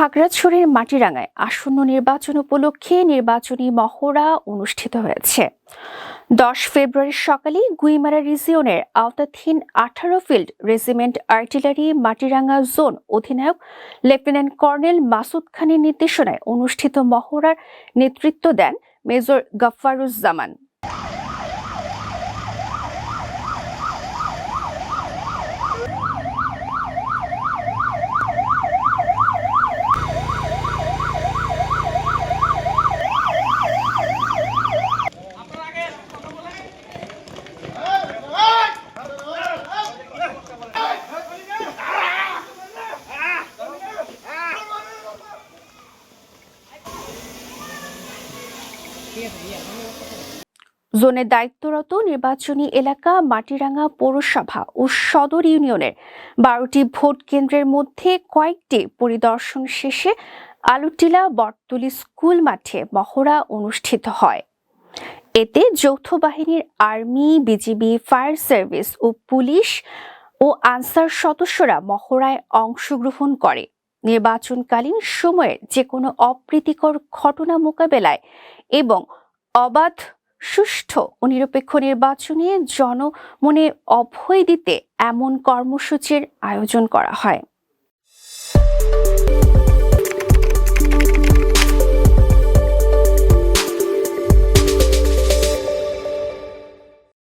খাগড়াছড়ির মাটিরাঙ্গায় আসন্ন নির্বাচন উপলক্ষে নির্বাচনী মহড়া অনুষ্ঠিত হয়েছে। 10 ফেব্রুয়ারি সকালে গুইমারা রিজিয়নের আওতাধীন 18 field regiment artillery Matiranga zone অধিনায়ক লেফটেন্যান্ট কর্নেল মাসুদ খানের নির্দেশনায় অনুষ্ঠিত মহড়ার নেতৃত্ব দেন মেজর গফফারুজ্জামান। জোনে দায়িত্বরত নির্বাচনী এলাকা মাটিরাঙ্গা পৌরসভা ও সদর ইউনিয়নের 12টি ভোট কেন্দ্রের মধ্যে কয়েকটি পরিদর্শন শেষে আলুটিলা বটতলী স্কুল মাঠে মহড়া অনুষ্ঠিত হয়। এতে যৌথ বাহিনীর আর্মি, বিজিবি, ফায়ার সার্ভিস ও পুলিশ ও আনসার সদস্যরা মহড়ায় অংশগ্রহণ করে। নির্বাচনকালীন সময়ে যে কোনো অপ্রীতিকর ঘটনা মোকাবেলায় এবং অবাধ, সুষ্ঠু ও নিরপেক্ষ নির্বাচনে জনমনে অভয় দিতে এমন কর্মসূচির আয়োজন করা হয়।